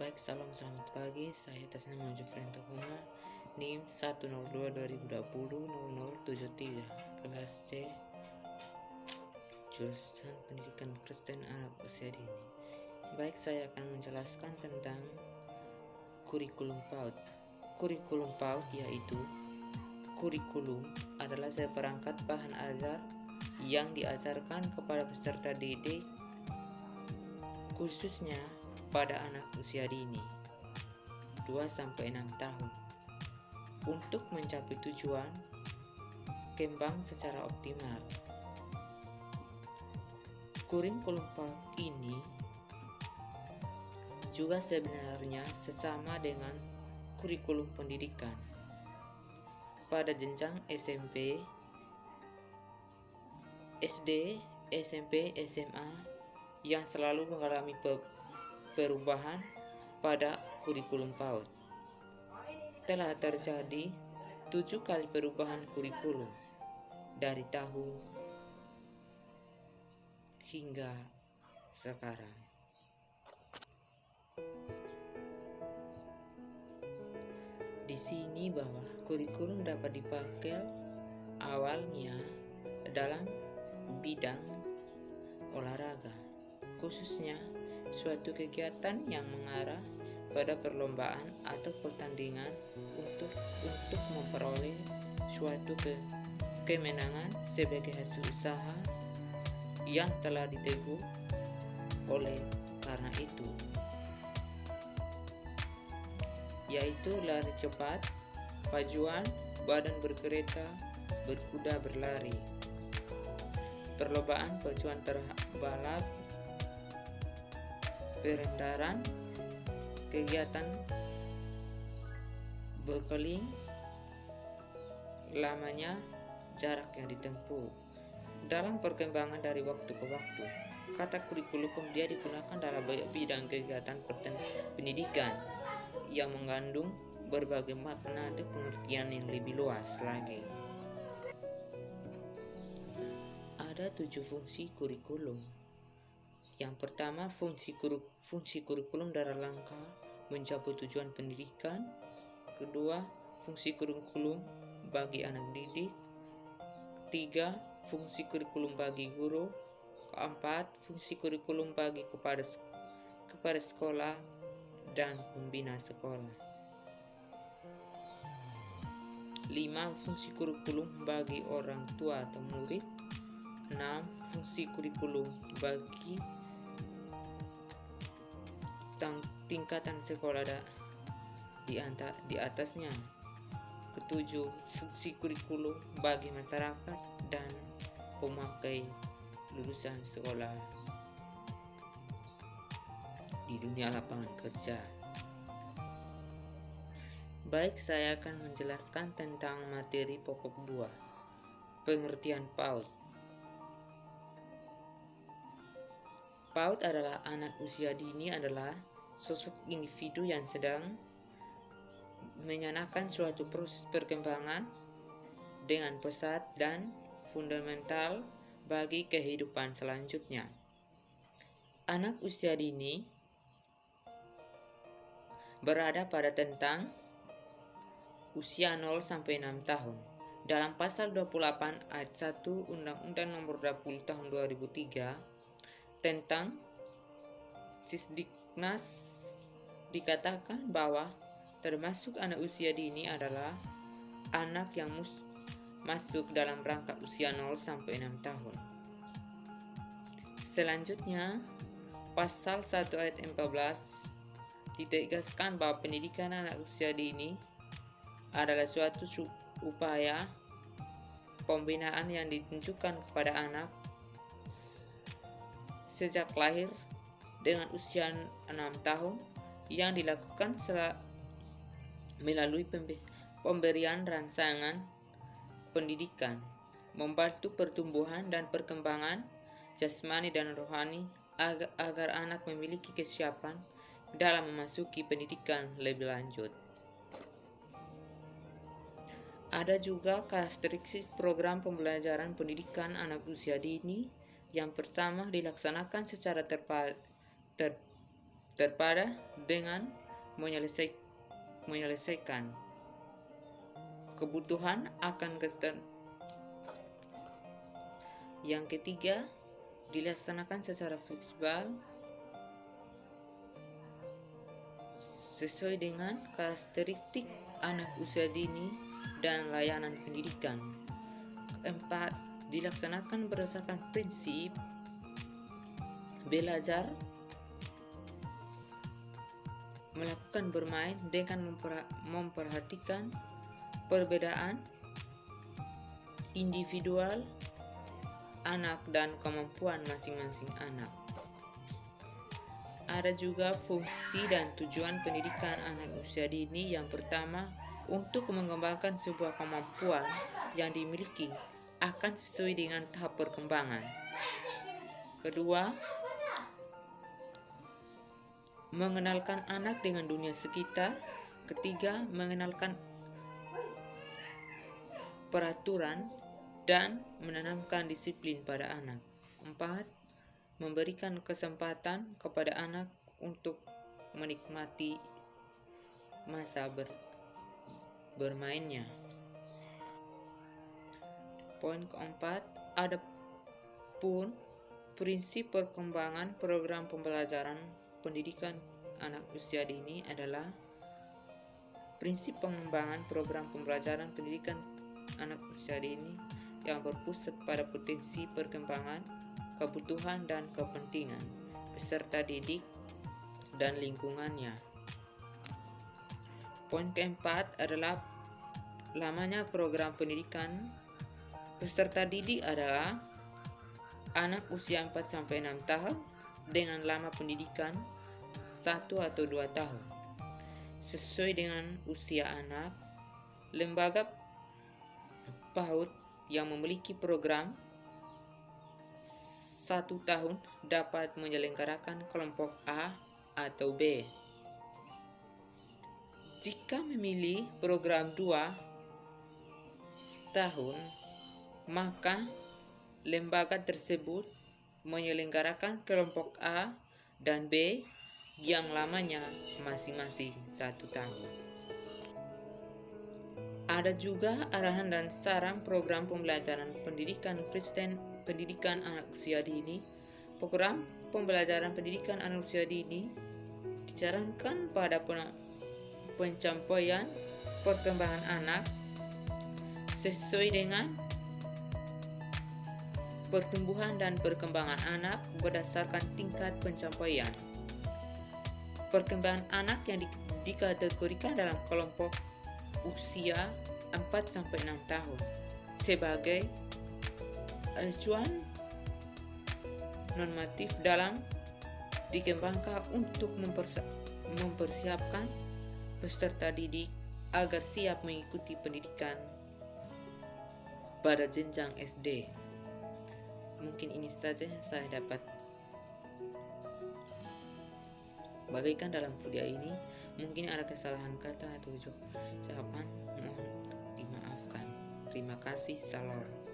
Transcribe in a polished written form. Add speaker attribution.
Speaker 1: Baik, salam selamat pagi. Saya atas nama Jufren Tuhuna, NIM 102-2020-0073, kelas C, jurusan Pendidikan Kristen Anak Usia Dini. Baik, saya akan menjelaskan tentang kurikulum PAUD. Kurikulum PAUD yaitu kurikulum adalah seperangkat bahan ajar yang diajarkan kepada peserta didik, khususnya pada anak usia dini 2-6 tahun untuk mencapai tujuan kembang secara optimal. Kurikulum PAUD ini juga sebenarnya sesama dengan kurikulum pendidikan pada jenjang SMP, SD, SMP, SMA yang selalu mengalami perubahan pada kurikulum PAUD. Telah terjadi 7 kali perubahan kurikulum dari tahun hingga sekarang. Di sini bahwa kurikulum dapat dipakai awalnya dalam bidang olahraga, khususnya suatu kegiatan yang mengarah pada perlombaan atau pertandingan untuk memperoleh suatu kemenangan sebagai hasil usaha yang telah diteguh. Oleh karena itu, yaitu lari cepat, pajuan, badan berkereta, berkuda, berlari, perlombaan pajuan terbalap, perendaran, kegiatan berkeliling, lamanya, jarak yang ditempuh. Dalam perkembangan dari waktu ke waktu, kata kurikulum kemudian digunakan dalam bidang kegiatan pendidikan yang mengandung berbagai makna dan pengertian yang lebih luas lagi. Ada 7 fungsi kurikulum. Yang pertama, fungsi kurikulum dalam rangka mencapai tujuan pendidikan. Kedua, fungsi kurikulum bagi anak didik. 3, fungsi kurikulum bagi guru. Keempat, fungsi kurikulum bagi kepada sekolah dan pembina sekolah. 5, fungsi kurikulum bagi orang tua atau murid. 6, fungsi kurikulum bagi tingkatan sekolah di atasnya. Ketujuh, fungsi kurikulum bagi masyarakat dan pemakai lulusan sekolah di dunia lapangan kerja. Baik, saya akan menjelaskan tentang materi pokok 2, pengertian PAUD. PAUD adalah anak usia dini adalah sosok individu yang sedang menyanakan suatu proses perkembangan dengan pesat dan fundamental bagi kehidupan selanjutnya. Anak usia dini berada pada tentang usia 0-6 tahun. Dalam pasal 28 ayat 1 Undang-Undang Nomor 20 Tahun 2003 tentang Sisdiknas dikatakan bahwa termasuk anak usia dini adalah anak yang masuk dalam rangka usia 0-6 tahun. Selanjutnya, pasal 1 ayat 14 ditegaskan bahwa pendidikan anak usia dini adalah suatu upaya pembinaan yang ditunjukkan kepada anak sejak lahir dengan usia 6 tahun yang dilakukan melalui pemberian rangsangan pendidikan, membantu pertumbuhan dan perkembangan jasmani dan rohani agar anak memiliki kesiapan dalam memasuki pendidikan lebih lanjut. Ada juga karakteristik program pembelajaran pendidikan anak usia dini. Yang pertama, dilaksanakan secara terpada dengan menyelesaikan kebutuhan akan kesehatan. Yang ketiga, dilaksanakan secara fleksibel sesuai dengan karakteristik anak usia dini dan layanan pendidikan. Keempat, dilaksanakan berdasarkan prinsip belajar melakukan bermain dengan memperhatikan perbedaan individual anak dan kemampuan masing-masing anak. Ada juga fungsi dan tujuan pendidikan anak usia dini. Yang pertama, untuk mengembangkan sebuah kemampuan yang dimiliki akan sesuai dengan tahap perkembangan. Kedua, mengenalkan anak dengan dunia sekitar. Ketiga, mengenalkan peraturan dan menanamkan disiplin pada anak. 4. Memberikan kesempatan kepada anak untuk menikmati masa bermainnya. Poin keempat, ada pun prinsip perkembangan program pembelajaran pendidikan anak usia dini adalah prinsip pengembangan program pembelajaran pendidikan anak usia dini yang berpusat pada potensi perkembangan, kebutuhan dan kepentingan peserta didik dan lingkungannya. Poin keempat adalah lamanya program pendidikan peserta didik adalah anak usia 4-6 tahun dengan lama pendidikan 1 atau 2 tahun. Sesuai dengan usia anak, lembaga PAUD yang memiliki program 1 tahun dapat menyelenggarakan kelompok A atau B. Jika memilih program 2 tahun, maka lembaga tersebut menyelenggarakan kelompok A dan B yang lamanya masing-masing 1 tahun. Ada juga arahan dan saran program pembelajaran pendidikan Kristen pendidikan anak usia dini. Program pembelajaran pendidikan anak usia dini disarankan pada pencapaian perkembangan anak sesuai dengan pertumbuhan dan perkembangan anak berdasarkan tingkat pencapaian. Perkembangan anak yang dikategorikan dalam kelompok usia 4-6 tahun sebagai acuan normatif dalam dikembangkan untuk mempersiapkan peserta didik agar siap mengikuti pendidikan pada jenjang SD. Mungkin ini saja yang saya dapat bagikan dalam video ini. Mungkin ada kesalahan kata atau ucapan, mohon dimaafkan. Terima kasih. Salam.